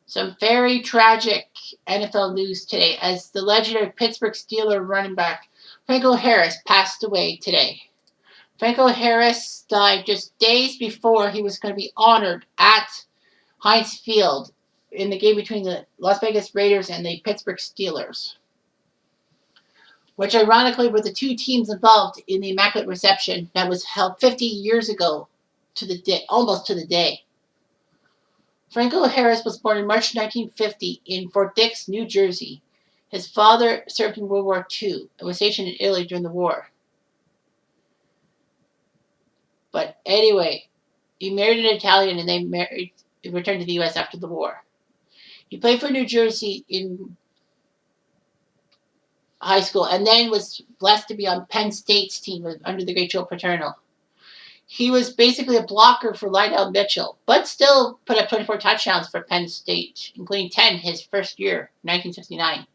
Some very tragic NFL news today as the legendary Pittsburgh Steelers running back Franco Harris passed away today. Franco Harris died just days before he was going to be honored at Heinz Field in the game between the Las Vegas Raiders and the Pittsburgh Steelers, which ironically were the two teams involved in the Immaculate Reception that was held 50 years ago to the day, almost to the day. Franco Harris was born in March 1950 in Fort Dix, New Jersey. His father served in World War II and was stationed in Italy during the war. But anyway, he married an Italian and they returned to the U.S. after the war. He played for New Jersey in high school and then was blessed to be on Penn State's team under the great Joe Paterno. He was basically a blocker for Lionel Mitchell, but still put up 24 touchdowns for Penn State, including 10 his first year, 1969.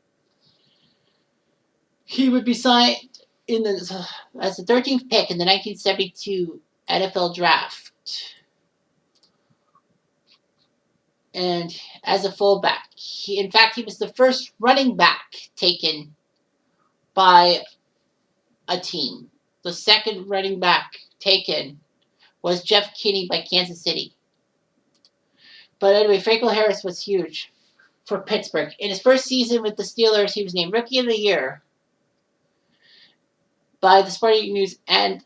He would be signed as the 13th pick in the 1972 NFL Draft. And as a fullback, in fact, he was the first running back taken by a team. The second running back taken was Jeff Kinney by Kansas City. But anyway, Franco Harris was huge for Pittsburgh. In his first season with the Steelers, he was named Rookie of the Year by the Sporting News and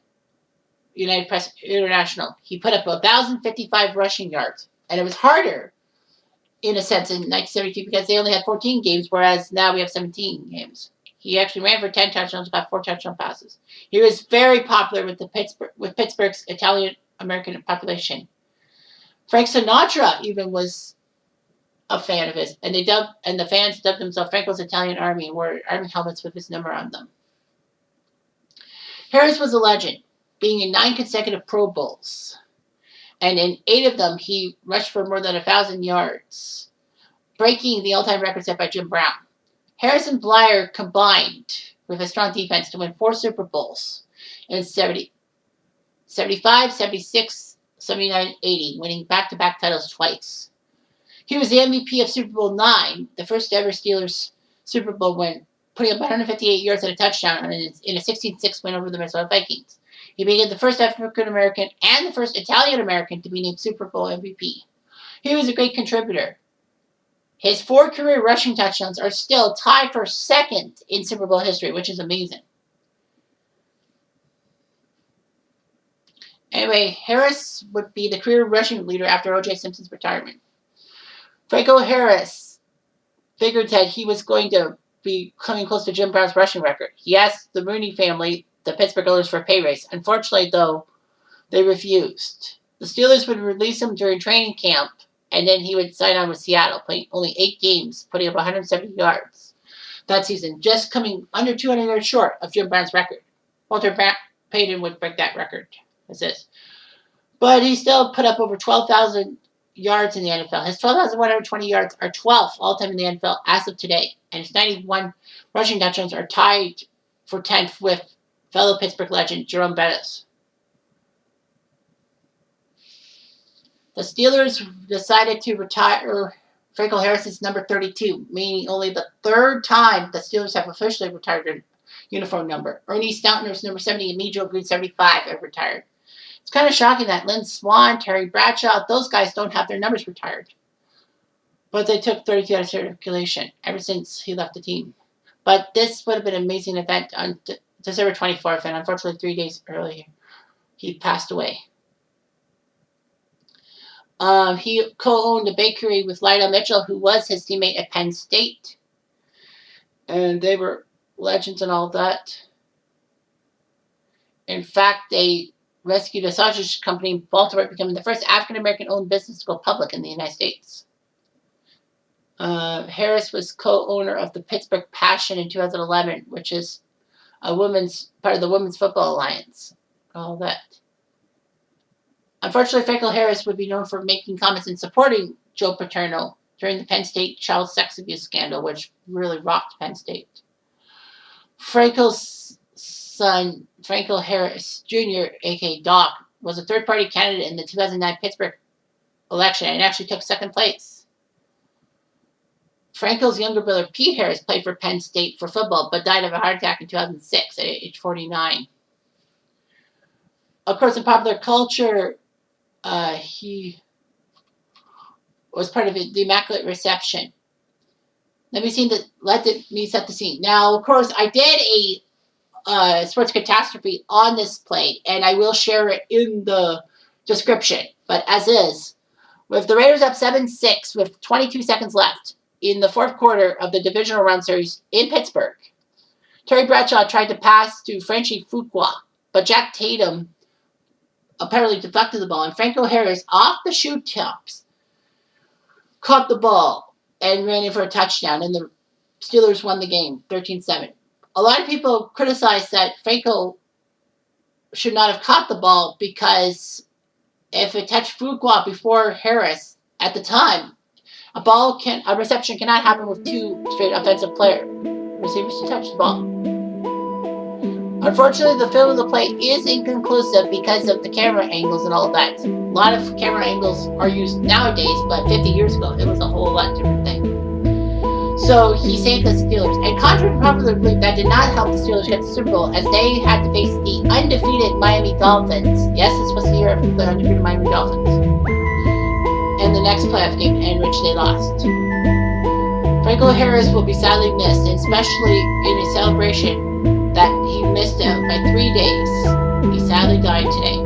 United Press International. He put up 1,055 rushing yards. And it was harder, in a sense, in 1972 because they only had 14 games, whereas now we have 17 games. He actually ran for 10 touchdowns, got 4 touchdown passes. He was very popular with Pittsburgh's Italian-American population. Frank Sinatra even was a fan of his, and the fans dubbed themselves Franco's Italian Army and wore army helmets with his number on them. Harris was a legend, being in 9 consecutive Pro Bowls, and in 8 of them he rushed for more than 1,000 yards, breaking the all-time record set by Jim Brown. Harris and Blyer combined with a strong defense to win 4 Super Bowls in 75, 76, 79, 80, winning back-to-back titles twice. He was the MVP of Super Bowl IX, the first ever Steelers Super Bowl win, putting up 158 yards and a touchdown in a 16-6 win over the Minnesota Vikings. He became the first African-American and the first Italian-American to be named Super Bowl MVP. He was a great contributor. His 4 career rushing touchdowns are still tied for second in Super Bowl history, which is amazing. Anyway, Harris would be the career rushing leader after O.J. Simpson's retirement. Franco Harris figured that he was going to be coming close to Jim Brown's rushing record. He asked the Rooney family, the Pittsburgh Oilers, for a pay raise. Unfortunately, though, they refused. The Steelers would release him during training camp, and then he would sign on with Seattle, playing only 8 games, putting up 170 yards that season, just coming under 200 yards short of Jim Brown's record. Walter Payton would break that record. That's it. But he still put up over 12,000 yards in the NFL. His 12,120 yards are 12th all-time in the NFL as of today, and his 91 rushing touchdowns are tied for 10th with fellow Pittsburgh legend Jerome Bettis. The Steelers decided to retire Franco Harris's number 32, meaning only the 3rd time the Steelers have officially retired a uniform number. Ernie Stautner's number 70 and Mejo Green 75 have retired. It's kind of shocking that Lynn Swann, Terry Bradshaw, those guys don't have their numbers retired. But they took 32 out of circulation ever since he left the team. But this would have been an amazing event on December 24th, and unfortunately 3 days earlier, he passed away. He co-owned a bakery with Lionel Mitchell, who was his teammate at Penn State. And they were legends and all that. In fact, they rescued a sausage company in Baltimore, becoming the first African-American owned business to go public in the United States. Harris was co-owner of the Pittsburgh Passion in 2011, which is part of the Women's Football Alliance. All that. Unfortunately, Franco Harris would be known for making comments and supporting Joe Paterno during the Penn State child sex abuse scandal, which really rocked Penn State. Franco's son, Franco Harris Jr., a.k.a. Doc, was a third-party candidate in the 2009 Pittsburgh election and actually took 2nd place. Franco's younger brother, Pete Harris, played for Penn State for football, but died of a heart attack in 2006 at age 49. Of course, in popular culture, he was part of the Immaculate Reception. Let me set the scene. Now, of course, I did a sports catastrophe on this play, and I will share it in the description. But as is, with the Raiders up 7-6 with 22 seconds left in the fourth quarter of the divisional round series in Pittsburgh, Terry Bradshaw tried to pass to Frenchie Fuqua, but Jack Tatum apparently deflected the ball, and Franco Harris, off the shoe tops, caught the ball and ran in for a touchdown, and the Steelers won the game 13-7. A lot of people criticized that Franco should not have caught the ball because if it touched Fuqua before Harris at the time, a reception cannot happen with two straight offensive receivers to touch the ball. Unfortunately, the film of the play is inconclusive because of the camera angles and all of that. A lot of camera angles are used nowadays, but 50 years ago, it was a whole lot different thing. So he saved the Steelers. And contrary to popular belief, that did not help the Steelers get the Super Bowl, as they had to face the undefeated Miami Dolphins. Yes, this was the year of the undefeated Miami Dolphins. And the next playoff game, in which they lost. Franco Harris will be sadly missed, and especially in a celebration that he missed out by 3 days. He sadly died today.